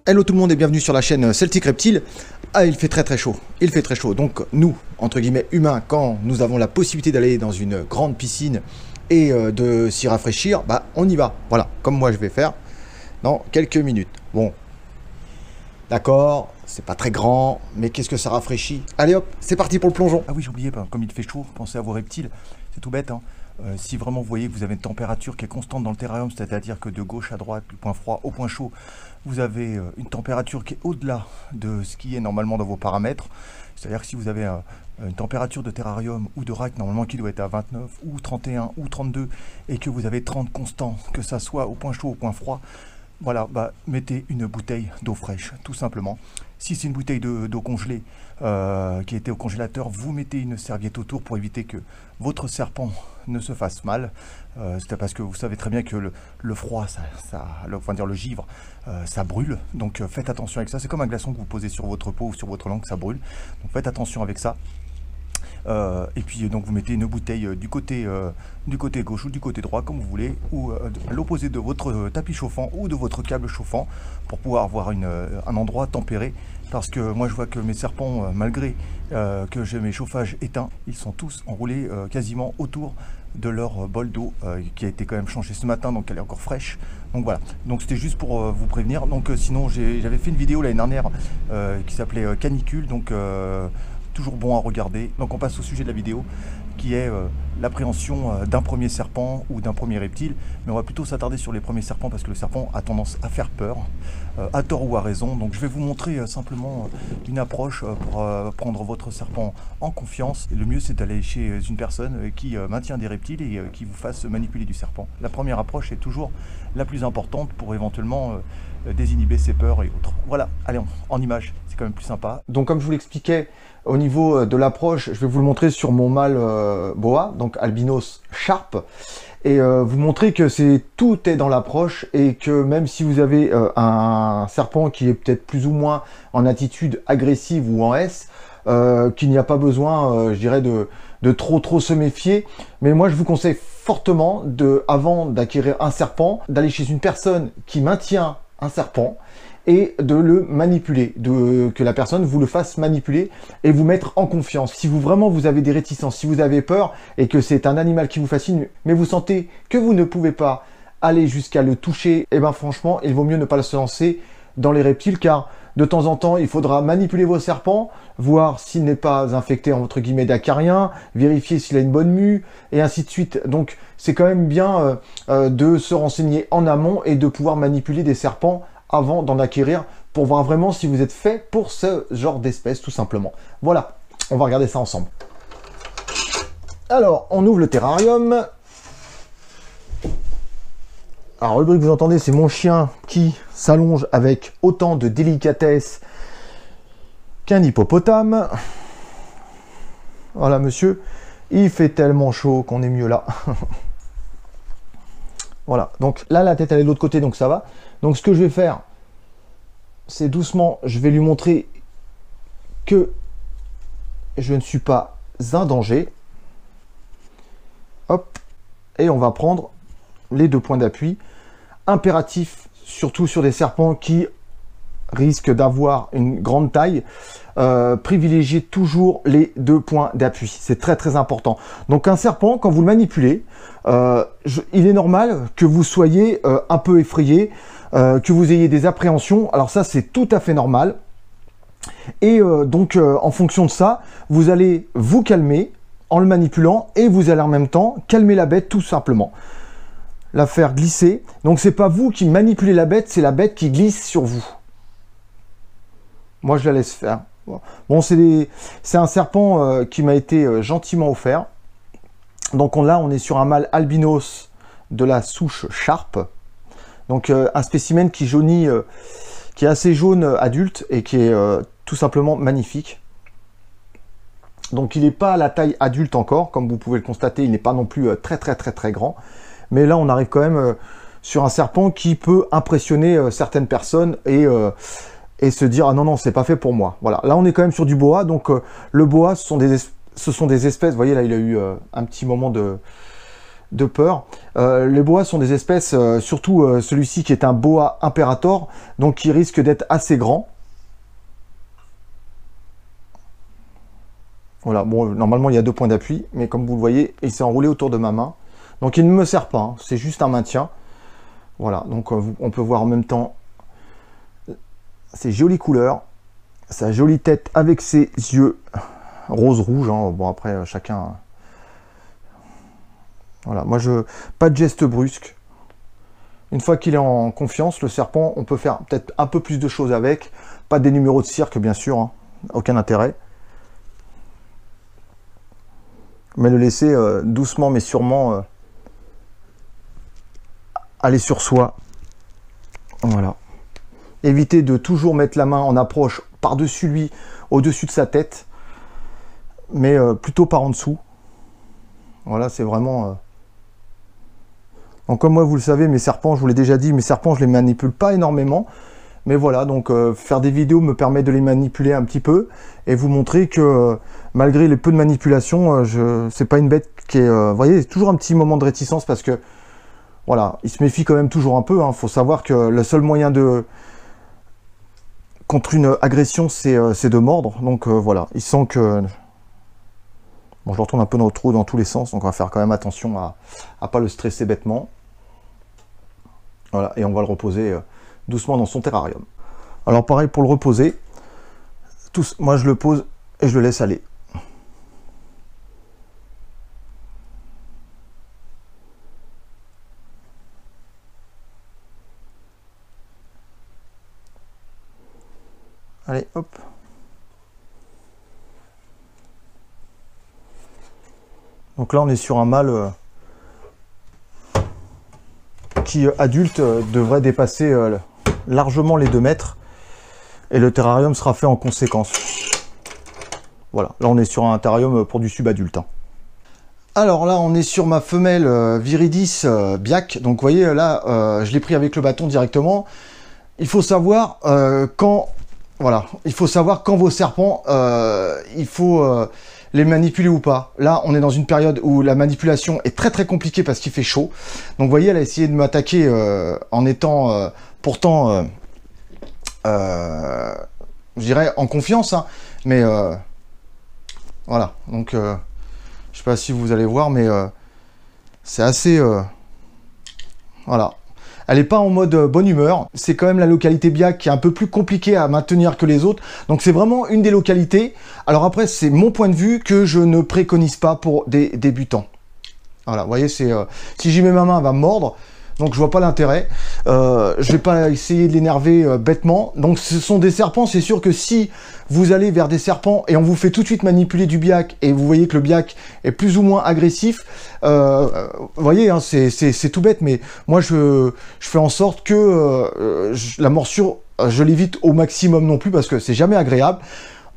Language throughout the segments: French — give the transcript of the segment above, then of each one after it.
Hello tout le monde et bienvenue sur la chaîne Celtic Reptile. Ah, il fait très chaud, il fait très chaud. Donc nous, entre guillemets humains, quand nous avons la possibilité d'aller dans une grande piscine et de s'y rafraîchir, bah on y va. Voilà, comme moi je vais faire dans quelques minutes. Bon, d'accord, c'est pas très grand, mais qu'est-ce que ça rafraîchit. Allez hop, c'est parti pour le plongeon. Ah oui, j'oubliais, comme il fait chaud, pensez à vos reptiles. C'est tout bête, hein. Si vraiment vous voyez que vous avez une température qui est constante dans le terrarium, c'est-à-dire que de gauche à droite, du point froid au point chaud, vous avez une température qui est au-delà de ce qui est normalement dans vos paramètres, c'est-à-dire que si vous avez une température de terrarium ou de rack normalement qui doit être à 29 ou 31 ou 32 et que vous avez 30 constant, que ça soit au point chaud ou au point froid, voilà, bah, mettez une bouteille d'eau fraîche, tout simplement. Si c'est une bouteille d'eau congelée qui était au congélateur, vous mettez une serviette autour pour éviter que votre serpent ne se fasse mal. C'est parce que vous savez très bien que le froid, enfin dire le givre, ça brûle. Donc faites attention avec ça. C'est comme un glaçon que vous posez sur votre peau ou sur votre langue, ça brûle. Donc faites attention avec ça. Et puis donc vous mettez une bouteille du côté gauche ou du côté droit comme vous voulez, ou à l'opposé de votre tapis chauffant ou de votre câble chauffant pour pouvoir avoir un endroit tempéré, parce que moi je vois que mes serpents, malgré que j'ai mes chauffages éteints, ils sont tous enroulés quasiment autour de leur bol d'eau qui a été quand même changé ce matin, donc elle est encore fraîche. Donc voilà, donc c'était juste pour vous prévenir. Donc sinon j'avais fait une vidéo l'année dernière qui s'appelait canicule, donc toujours bon à regarder. Donc on passe au sujet de la vidéo qui est l'appréhension d'un premier serpent ou d'un premier reptile, mais on va plutôt s'attarder sur les premiers serpents parce que le serpent a tendance à faire peur, à tort ou à raison. Donc je vais vous montrer simplement une approche pour prendre votre serpent en confiance. Et le mieux c'est d'aller chez une personne qui maintient des reptiles et qui vous fasse manipuler du serpent. La première approche est toujours la plus importante pour éventuellement désinhiber ses peurs et autres. Voilà, allez en image, c'est quand même plus sympa. Donc comme je vous l'expliquais, au niveau de l'approche, je vais vous le montrer sur mon mâle boa, donc albinos sharp, et vous montrer que tout est dans l'approche, et que même si vous avez un serpent qui est peut-être plus ou moins en attitude agressive ou en S, qu'il n'y a pas besoin, je dirais, de trop se méfier. Mais moi je vous conseille fortement, avant d'acquérir un serpent, d'aller chez une personne qui maintient un serpent et de le manipuler, que la personne vous le fasse manipuler et vous mettre en confiance. Si vous avez des réticences, si vous avez peur et que c'est un animal qui vous fascine, mais vous sentez que vous ne pouvez pas aller jusqu'à le toucher, et bien franchement, il vaut mieux ne pas se lancer dans les reptiles, car de temps en temps, il faudra manipuler vos serpents, voir s'il n'est pas infecté entre guillemets d'acarien, vérifier s'il a une bonne mue, et ainsi de suite. Donc c'est quand même bien de se renseigner en amont et de pouvoir manipuler des serpents avant d'en acquérir, pour voir vraiment si vous êtes fait pour ce genre d'espèce, tout simplement. Voilà, on va regarder ça ensemble. Alors, on ouvre le terrarium. Alors, le bruit que vous entendez, c'est mon chien qui s'allonge avec autant de délicatesse qu'un hippopotame. Voilà, monsieur, il fait tellement chaud qu'on est mieux là. Voilà, donc là, la tête, elle est de l'autre côté, donc ça va. Donc ce que je vais faire, c'est doucement, je vais lui montrer que je ne suis pas un danger. Hop, et on va prendre les 2 points d'appui. Impératif, surtout sur des serpents qui risquent d'avoir une grande taille, privilégiez toujours les 2 points d'appui. C'est très important. Donc un serpent, quand vous le manipulez, il est normal que vous soyez un peu effrayé, que vous ayez des appréhensions. Alors ça, c'est tout à fait normal. Et donc en fonction de ça, vous allez vous calmer en le manipulant, et vous allez en même temps calmer la bête, tout simplement. La faire glisser. Donc c'est pas vous qui manipulez la bête, c'est la bête qui glisse sur vous. Moi je la laisse faire. Bon, c'est un serpent qui m'a été gentiment offert. Donc là on est sur un mâle albinos de la souche Sharp. Donc un spécimen qui jaunit, qui est assez jaune adulte et qui est tout simplement magnifique. Donc il n'est pas à la taille adulte encore, comme vous pouvez le constater, il n'est pas non plus très grand. Mais là on arrive quand même sur un serpent qui peut impressionner certaines personnes et se dire ah non c'est pas fait pour moi. Voilà, là on est quand même sur du boa, donc le boa ce sont des espèces, vous voyez là il a eu un petit moment de peur. Les boas sont des espèces, surtout celui-ci qui est un boa imperator, donc qui risque d'être assez grand. Voilà, bon, normalement il y a 2 points d'appui, mais comme vous le voyez, il s'est enroulé autour de ma main. Donc il ne me sert pas, hein, c'est juste un maintien. Voilà, donc on peut voir en même temps ses jolies couleurs, sa jolie tête avec ses yeux rose-rouge. Hein. Bon après, chacun... Voilà, moi pas de geste brusque. Une fois qu'il est en confiance, le serpent, on peut faire peut-être un peu plus de choses avec. Pas des numéros de cirque, bien sûr, hein, aucun intérêt. Mais le laisser doucement mais sûrement aller sur soi. Voilà. Évitez de toujours mettre la main en approche par-dessus lui, au-dessus de sa tête, mais plutôt par en dessous. Voilà, c'est vraiment... Donc comme moi, vous le savez, mes serpents, je vous l'ai déjà dit, mes serpents, je les manipule pas énormément. Mais voilà, donc faire des vidéos me permet de les manipuler un petit peu et vous montrer que malgré les peu de manipulation, c'est pas une bête qui est... vous voyez, toujours un petit moment de réticence parce que, voilà, il se méfie quand même toujours un peu. Hein. Faut savoir que le seul moyen de... contre une agression, c'est de mordre. Donc voilà, il sent que... Bon, je retourne un peu dans le trou dans tous les sens, donc on va faire quand même attention à pas le stresser bêtement. Voilà, et on va le reposer doucement dans son terrarium. Alors pareil pour le reposer, moi je le pose et je le laisse aller. Allez, hop. Donc là on est sur un mâle qui adulte devrait dépasser largement les 2 mètres et le terrarium sera fait en conséquence. Voilà, là on est sur un terrarium pour du subadulte. Hein. Alors là on est sur ma femelle Viridis Biac, donc vous voyez là je l'ai pris avec le bâton directement. Il faut savoir quand vos serpents il faut les manipuler ou pas. Là, on est dans une période où la manipulation est très compliquée parce qu'il fait chaud. Donc, vous voyez, elle a essayé de m'attaquer en étant pourtant, je dirais, en confiance. Hein, mais voilà. Donc, je sais pas si vous allez voir, mais c'est assez... voilà. Elle n'est pas en mode bonne humeur. C'est quand même la localité Biac qui est un peu plus compliquée à maintenir que les autres. Donc c'est vraiment une des localités. Alors après, c'est mon point de vue que je ne préconise pas pour des débutants. Voilà, vous voyez, c'est si j'y mets ma main, elle va me mordre. Donc je vois pas l'intérêt. Je vais pas essayer de l'énerver bêtement. Donc ce sont des serpents. C'est sûr que si vous allez vers des serpents et on vous fait tout de suite manipuler du biac et vous voyez que le biac est plus ou moins agressif, vous voyez, hein, c'est tout bête. Mais moi je fais en sorte que la morsure, je l'évite au maximum non plus parce que c'est jamais agréable.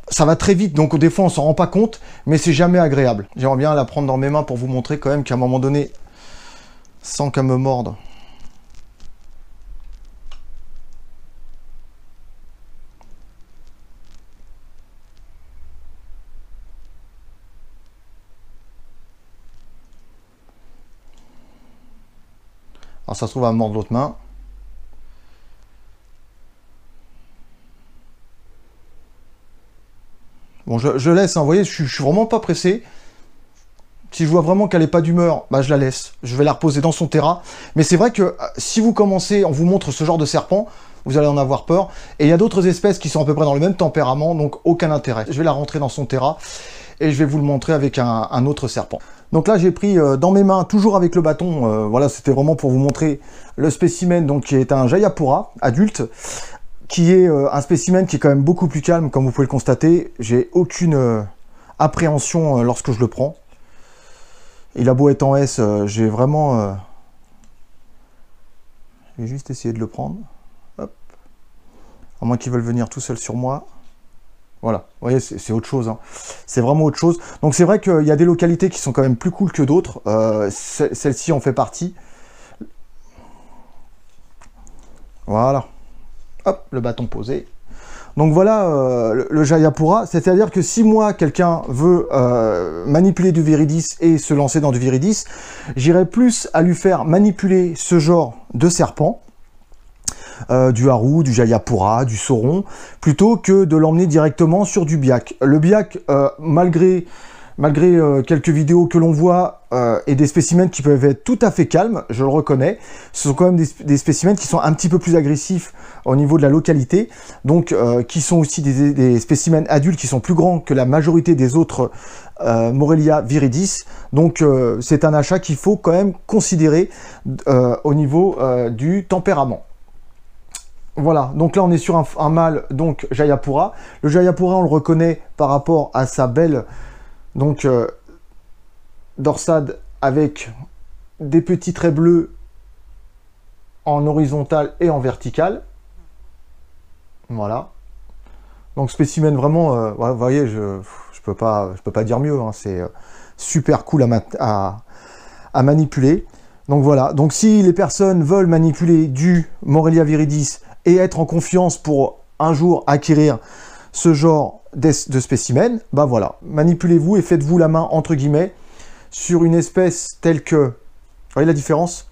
Ça va très vite, donc des fois on s'en rend pas compte, mais c'est jamais agréable. J'aimerais bien la prendre dans mes mains pour vous montrer quand même qu'à un moment donné, sans qu'elle me morde, alors ça se trouve à mordre l'autre main. Bon, je laisse, hein, vous voyez, je suis vraiment pas pressé. Si je vois vraiment qu'elle n'est pas d'humeur, bah, je la laisse. Je vais la reposer dans son terra. Mais c'est vrai que si vous commencez, on vous montre ce genre de serpent, vous allez en avoir peur. Et il y a d'autres espèces qui sont à peu près dans le même tempérament, donc aucun intérêt. Je vais la rentrer dans son terra et je vais vous le montrer avec un autre serpent. Donc là, j'ai pris dans mes mains, toujours avec le bâton, voilà, c'était vraiment pour vous montrer le spécimen, donc qui est un Jayapura adulte, qui est un spécimen qui est quand même beaucoup plus calme, comme vous pouvez le constater. J'ai aucune appréhension lorsque je le prends. Il a beau être en S, j'ai vraiment... Je vais juste essayer de le prendre. Hop. À moins qu'ils veulent venir tout seul sur moi. Voilà, vous voyez, c'est autre chose. Hein. C'est vraiment autre chose. Donc c'est vrai qu'il y a des localités qui sont quand même plus cool que d'autres. Celle-ci en fait partie. Voilà. Hop, le bâton posé. Donc voilà le Jayapura. C'est-à-dire que si moi, quelqu'un veut manipuler du Viridis et se lancer dans du Viridis, j'irai plus à lui faire manipuler ce genre de serpent. Du Haru, du Jayapura, du Sauron, plutôt que de l'emmener directement sur du Biak. Le Biak, malgré quelques vidéos que l'on voit et des spécimens qui peuvent être tout à fait calmes, je le reconnais, ce sont quand même des spécimens qui sont un petit peu plus agressifs au niveau de la localité, donc qui sont aussi des spécimens adultes qui sont plus grands que la majorité des autres Morelia viridis, donc c'est un achat qu'il faut quand même considérer au niveau du tempérament. Voilà, donc là on est sur un mâle, donc Jayapura. Le Jayapura, on le reconnaît par rapport à sa belle donc dorsade avec des petits traits bleus en horizontal et en vertical. Voilà. Donc spécimen vraiment, vous voyez, je peux pas dire mieux. Hein, c'est super cool à manipuler. Donc voilà. Donc si les personnes veulent manipuler du Morelia viridis et être en confiance pour un jour acquérir ce genre de spécimen, bah voilà, manipulez-vous et faites-vous la main, entre guillemets, sur une espèce telle que... Vous voyez la différence?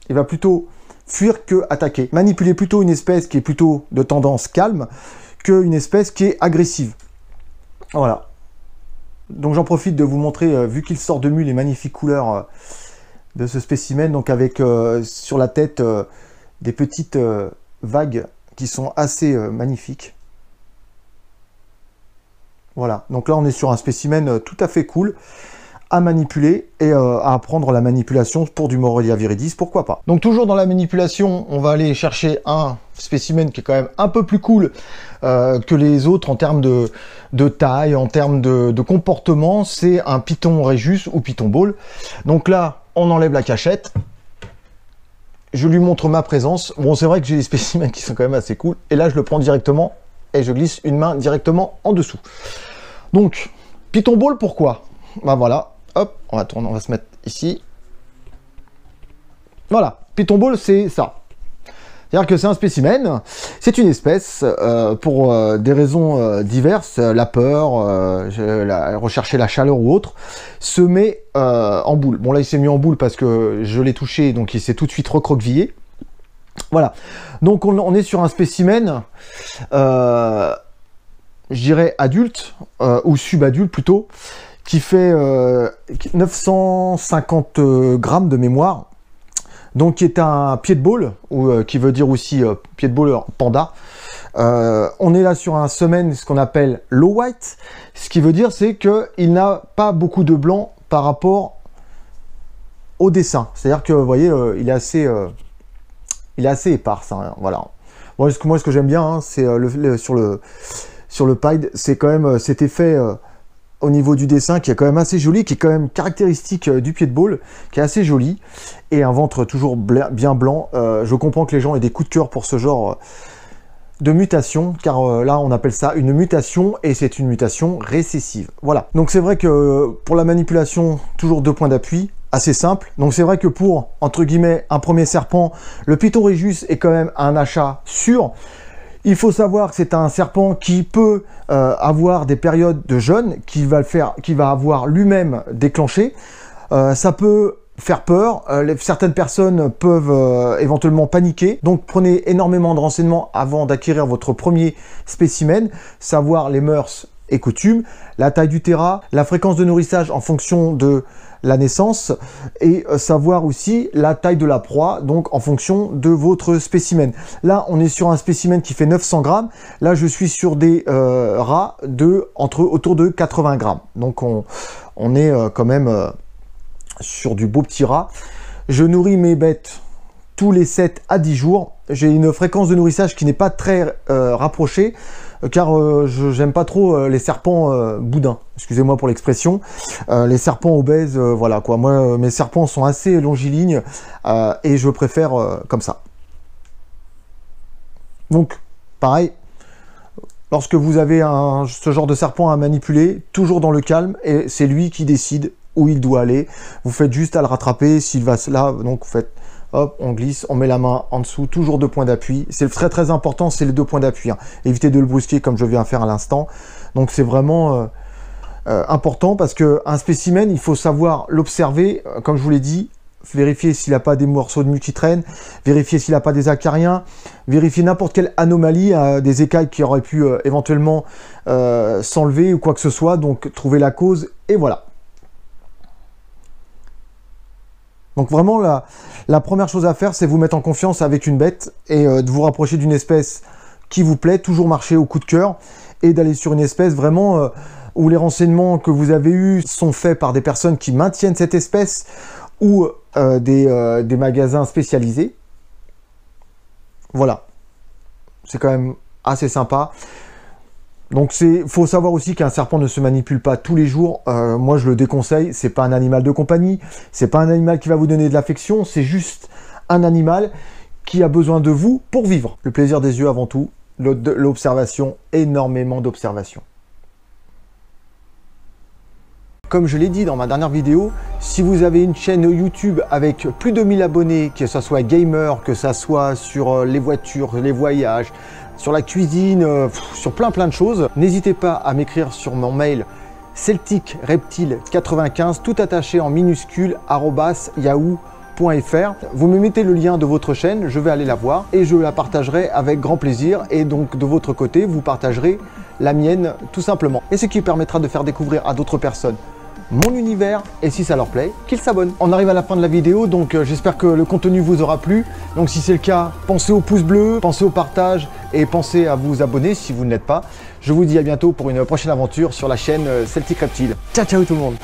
Il va plutôt fuir que attaquer. Manipulez plutôt une espèce qui est plutôt de tendance calme qu'une espèce qui est agressive. Voilà. Donc j'en profite de vous montrer, vu qu'il sort de mue, les magnifiques couleurs de ce spécimen, donc avec sur la tête des petites... vagues qui sont assez magnifiques. Voilà, donc là on est sur un spécimen tout à fait cool à manipuler et à apprendre la manipulation pour du Morelia viridis, pourquoi pas. Donc toujours dans la manipulation, on va aller chercher un spécimen qui est quand même un peu plus cool que les autres en termes de taille, en termes de comportement, c'est un Python Regius ou Python Ball. Donc là, on enlève la cachette. Je lui montre ma présence. Bon, c'est vrai que j'ai des spécimens qui sont quand même assez cool. Et là, je le prends directement et je glisse une main directement en dessous. Donc, Python Ball, pourquoi? Ben voilà, hop, on va tourner, on va se mettre ici. Voilà, Python Ball, c'est ça. C'est-à-dire que c'est un spécimen, c'est une espèce, pour des raisons diverses, la peur, rechercher la chaleur ou autre, se met en boule. Bon là il s'est mis en boule parce que je l'ai touché, donc il s'est tout de suite recroquevillé. Voilà, donc on est sur un spécimen, je dirais adulte, ou subadulte plutôt, qui fait 950 grammes de mémoire. Donc qui est un pied de ball, ou qui veut dire aussi pied de ball panda. On est là sur un semen, ce qu'on appelle low white, ce qui veut dire c'est qu'il n'a pas beaucoup de blanc par rapport au dessin. C'est-à-dire que vous voyez, il est assez épars. Hein, voilà. Moi ce que j'aime bien, hein, c'est sur le Pied, c'est quand même cet effet au niveau du dessin qui est quand même assez joli, qui est quand même caractéristique du pied de ball, qui est assez joli, et un ventre toujours bien blanc. Je comprends que les gens aient des coups de cœur pour ce genre de mutation, car là on appelle ça une mutation, et c'est une mutation récessive. Voilà, donc c'est vrai que pour la manipulation, toujours 2 points d'appui, assez simple. Donc c'est vrai que pour, entre guillemets, un premier serpent, le Python Regius est quand même un achat sûr. Il faut savoir que c'est un serpent qui peut avoir des périodes de jeûne, qui va avoir lui-même déclenché. Ça peut faire peur, certaines personnes peuvent éventuellement paniquer. Donc prenez énormément de renseignements avant d'acquérir votre premier spécimen, savoir les mœurs et coutumes, la taille du terra, la fréquence de nourrissage en fonction de la naissance, et savoir aussi la taille de la proie, donc en fonction de votre spécimen. Là, on est sur un spécimen qui fait 900 grammes. Là, je suis sur des rats autour de 80 grammes. Donc, on est quand même sur du beau petit rat. Je nourris mes bêtes tous les 7 à 10 jours. J'ai une fréquence de nourrissage qui n'est pas très rapprochée, car j'aime pas trop les serpents boudins, excusez-moi pour l'expression, les serpents obèses, voilà quoi. Moi, mes serpents sont assez longilignes et je préfère comme ça. Donc, pareil, lorsque vous avez ce genre de serpent à manipuler, toujours dans le calme, et c'est lui qui décide où il doit aller. Vous faites juste à le rattraper, s'il va là, donc vous faites, hop, on glisse, on met la main en dessous, toujours 2 points d'appui. C'est très très important, c'est les 2 points d'appui. Hein. Évitez de le brusquer comme je viens de faire à l'instant. Donc c'est vraiment important parce qu'un spécimen, il faut savoir l'observer, comme je vous l'ai dit, vérifier s'il n'a pas des morceaux de multitraîne, vérifier s'il n'a pas des acariens, vérifier n'importe quelle anomalie, des écailles qui auraient pu éventuellement s'enlever ou quoi que ce soit, donc trouver la cause, et voilà. Donc vraiment, la première chose à faire, c'est vous mettre en confiance avec une bête et de vous rapprocher d'une espèce qui vous plaît, toujours marcher au coup de cœur, et d'aller sur une espèce vraiment où les renseignements que vous avez eus sont faits par des personnes qui maintiennent cette espèce, ou des magasins spécialisés. Voilà, c'est quand même assez sympa. Donc faut savoir aussi qu'un serpent ne se manipule pas tous les jours. Moi je le déconseille, c'est pas un animal de compagnie, c'est pas un animal qui va vous donner de l'affection, c'est juste un animal qui a besoin de vous pour vivre. Le plaisir des yeux avant tout, l'observation, énormément d'observation. Comme je l'ai dit dans ma dernière vidéo, si vous avez une chaîne YouTube avec plus de 1000 abonnés, que ce soit gamer, que ce soit sur les voitures, les voyages, sur la cuisine, sur plein de choses, n'hésitez pas à m'écrire sur mon mail celticreptile95, tout attaché en minuscule, @yahoo.fr. Vous me mettez le lien de votre chaîne, je vais aller la voir et je la partagerai avec grand plaisir. Et donc de votre côté, vous partagerez la mienne tout simplement. Et ce qui permettra de faire découvrir à d'autres personnes mon univers, et si ça leur plaît, qu'ils s'abonnent. On arrive à la fin de la vidéo, donc j'espère que le contenu vous aura plu. Donc si c'est le cas, pensez au pouce bleu, pensez au partage et pensez à vous abonner si vous ne l'êtes pas. Je vous dis à bientôt pour une prochaine aventure sur la chaîne Celtic Reptile. Ciao ciao tout le monde.